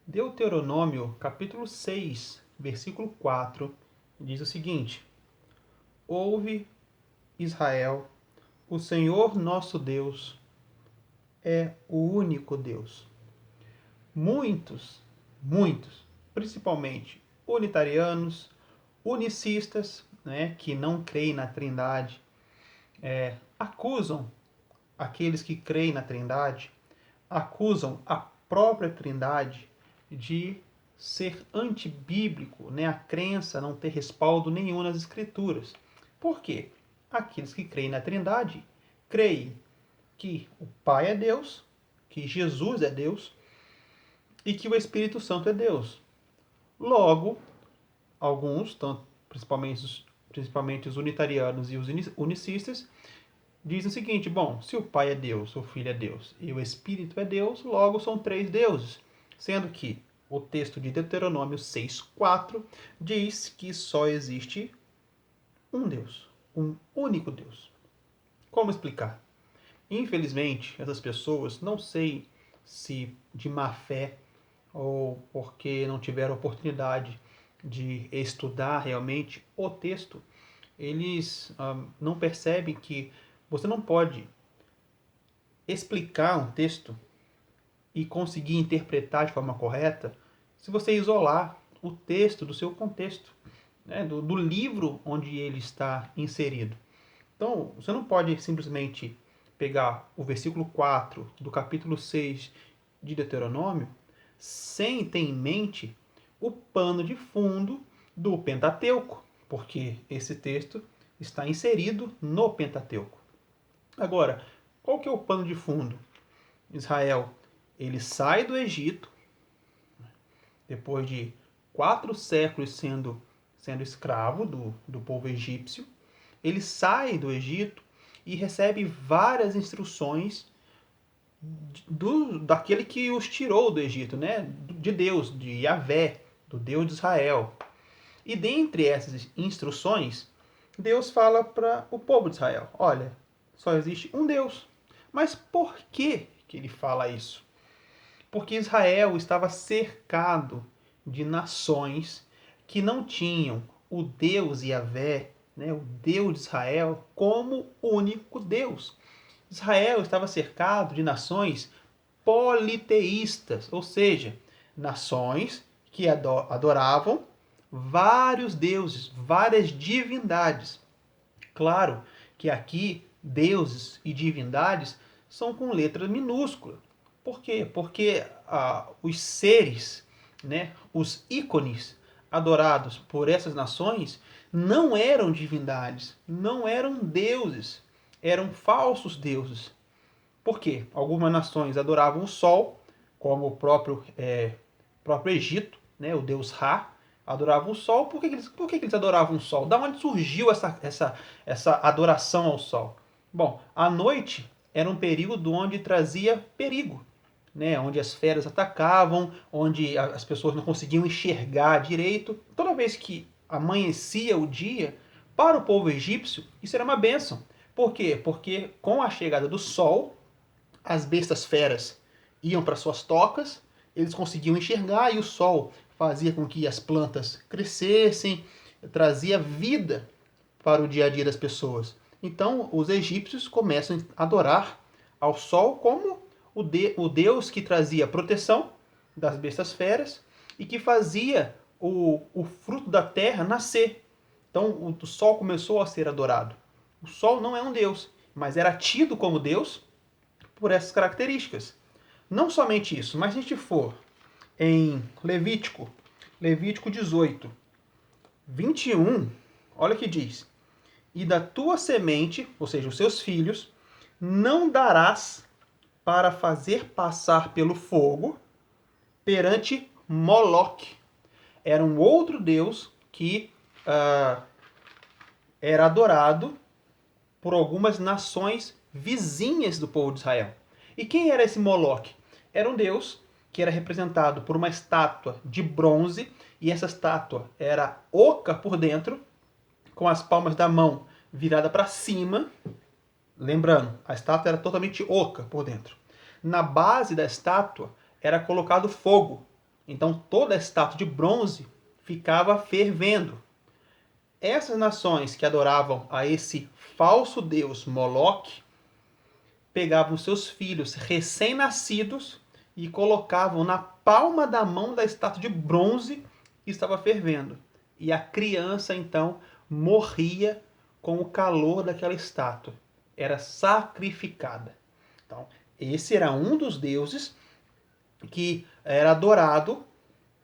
Deuteronômio, capítulo 6, versículo 4, diz o seguinte: Ouve, Israel, o Senhor nosso Deus é o único Deus. Muitos, principalmente unitarianos, unicistas, que não creem na Trindade, acusam aqueles que creem na Trindade, acusam a própria Trindade de ser antibíblico, a crença não ter respaldo nenhum nas Escrituras. Por quê? Aqueles que creem na Trindade creem que o Pai é Deus, que Jesus é Deus e que o Espírito Santo é Deus. Logo, alguns, principalmente os unitarianos e os unicistas, dizem o seguinte: bom, se o Pai é Deus, o Filho é Deus e o Espírito é Deus, logo são três deuses. Sendo que o texto de Deuteronômio 6,4 diz que só existe um Deus, um único Deus. Como explicar? Infelizmente, essas pessoas, não sei se de má fé ou porque não tiveram oportunidade de estudar realmente o texto, eles não percebem que você não pode explicar um texto e conseguir interpretar de forma correta se você isolar o texto do seu contexto, do livro onde ele está inserido. Então, você não pode simplesmente pegar o versículo 4 do capítulo 6 de Deuteronômio sem ter em mente o pano de fundo do Pentateuco, porque esse texto está inserido no Pentateuco. Agora, qual que é o pano de fundo? Israel, ele sai do Egito, depois de 4 séculos sendo escravo do povo egípcio. Ele sai do Egito e recebe várias instruções daquele que os tirou do Egito, de Deus, de Yahvé, do Deus de Israel. E dentre essas instruções, Deus fala para o povo de Israel: olha, só existe um Deus. Mas por que ele fala isso? Porque Israel estava cercado de nações que não tinham o Deus Yahvé, o Deus de Israel, como único Deus. Israel estava cercado de nações politeístas, ou seja, nações que adoravam vários deuses, várias divindades. Claro que aqui deuses e divindades são com letras minúsculas. Por quê? Porque os seres, os ícones adorados por essas nações não eram divindades, não eram deuses, eram falsos deuses. Por quê? Algumas nações adoravam o sol, como o próprio Egito, o deus Ra, adoravam o sol. Por que eles adoravam o sol? Da onde surgiu essa adoração ao sol? Bom, a noite era um período onde trazia perigo, onde as feras atacavam, onde as pessoas não conseguiam enxergar direito. Toda vez que amanhecia o dia, para o povo egípcio, isso era uma bênção. Por quê? Porque com a chegada do sol, as bestas feras iam para suas tocas, eles conseguiam enxergar e o sol fazia com que as plantas crescessem, trazia vida para o dia a dia das pessoas. Então, os egípcios começam a adorar ao sol como o deus que trazia proteção das bestas feras e que fazia o fruto da terra nascer. Então, o sol começou a ser adorado. O sol não é um deus, mas era tido como deus por essas características. Não somente isso, mas se a gente for em Levítico 18, 21, olha o que diz: e da tua semente, ou seja, os seus filhos, não darás para fazer passar pelo fogo perante Moloque. Era um outro deus que era adorado por algumas nações vizinhas do povo de Israel. E quem era esse Moloque? Era um deus que era representado por uma estátua de bronze, e essa estátua era oca por dentro, com as palmas da mão virada para cima. Lembrando, a estátua era totalmente oca por dentro. Na base da estátua era colocado fogo. Então toda a estátua de bronze ficava fervendo. Essas nações que adoravam a esse falso deus Moloque pegavam seus filhos recém-nascidos e colocavam na palma da mão da estátua de bronze que estava fervendo. E a criança então morria com o calor daquela estátua. Era sacrificada. Então, esse era um dos deuses que era adorado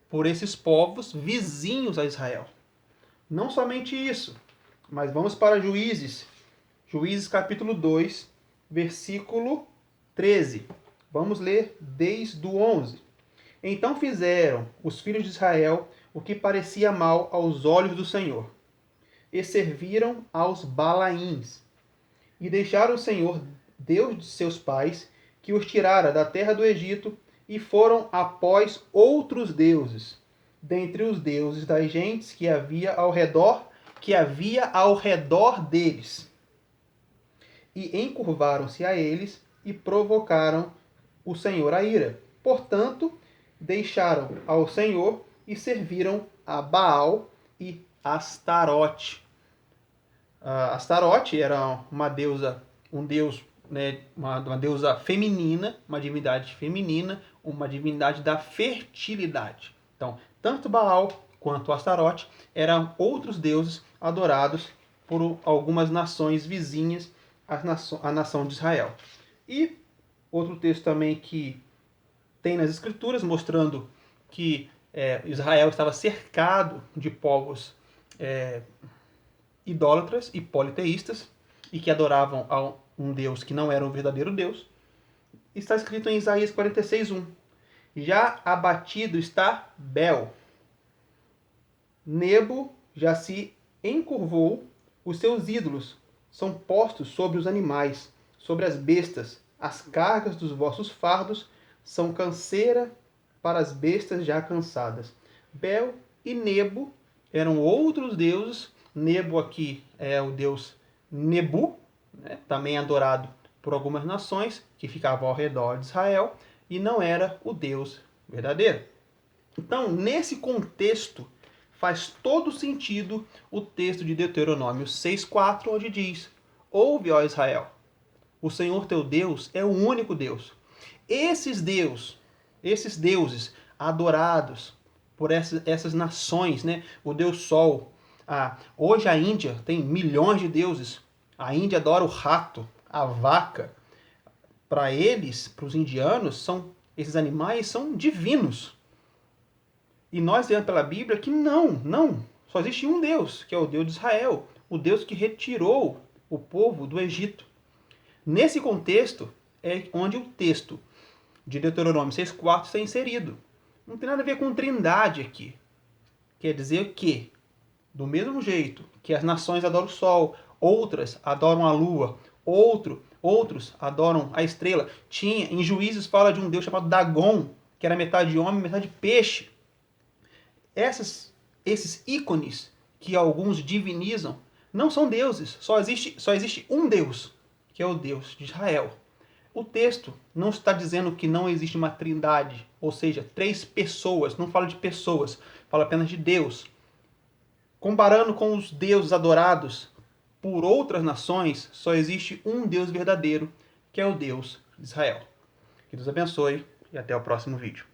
por esses povos vizinhos a Israel. Não somente isso, mas vamos para Juízes. Juízes capítulo 2, versículo 13. Vamos ler desde o 11. Então fizeram os filhos de Israel o que parecia mal aos olhos do Senhor, e serviram aos Balaíns, e deixaram o Senhor, Deus de seus pais, que os tirara da terra do Egito, e foram após outros deuses, dentre os deuses das gentes que havia ao redor deles. E encurvaram-se a eles e provocaram o Senhor a ira. Portanto, deixaram ao Senhor e serviram a Baal e Astarote. Astarote era uma deusa, um deus, né, uma deusa feminina, uma divindade da fertilidade. Então, tanto Baal quanto Astarote eram outros deuses adorados por algumas nações vizinhas à nação de Israel. E outro texto também que tem nas Escrituras mostrando que Israel estava cercado de povos idólatras e politeístas e que adoravam a um Deus que não era um verdadeiro Deus. Está escrito em Isaías 46:1. Já abatido está Bel. Nebo já se encurvou, os seus ídolos são postos sobre os animais, sobre as bestas. As cargas dos vossos fardos são canseira para as bestas já cansadas. Bel e Nebo eram outros deuses. Nebo aqui é o deus Nebu, né? Também adorado por algumas nações que ficavam ao redor de Israel, e não era o Deus verdadeiro. Então, nesse contexto, faz todo sentido o texto de Deuteronômio 6,4, onde diz: Ouve, ó Israel, o Senhor teu Deus é o único Deus. Esses deuses adorados por essas nações, né? O Deus Sol. Hoje a Índia tem milhões de deuses. A Índia adora o rato, a vaca. Para eles, para os indianos, esses animais são divinos. E nós vemos pela Bíblia que não. Só existe um Deus, que é o Deus de Israel. O Deus que retirou o povo do Egito. Nesse contexto é onde o texto de Deuteronômio 6,4 está inserido. Não tem nada a ver com trindade aqui. Quer dizer que, do mesmo jeito que as nações adoram o sol, outras adoram a lua, outros adoram a estrela. Em Juízes fala de um deus chamado Dagon, que era metade homem, metade peixe. Esses ícones que alguns divinizam não são deuses. Só existe um Deus, que é o Deus de Israel. O texto não está dizendo que não existe uma trindade, ou seja, 3 pessoas, não fala de pessoas, fala apenas de Deus. Comparando com os deuses adorados por outras nações, só existe um Deus verdadeiro, que é o Deus de Israel. Que Deus abençoe e até o próximo vídeo.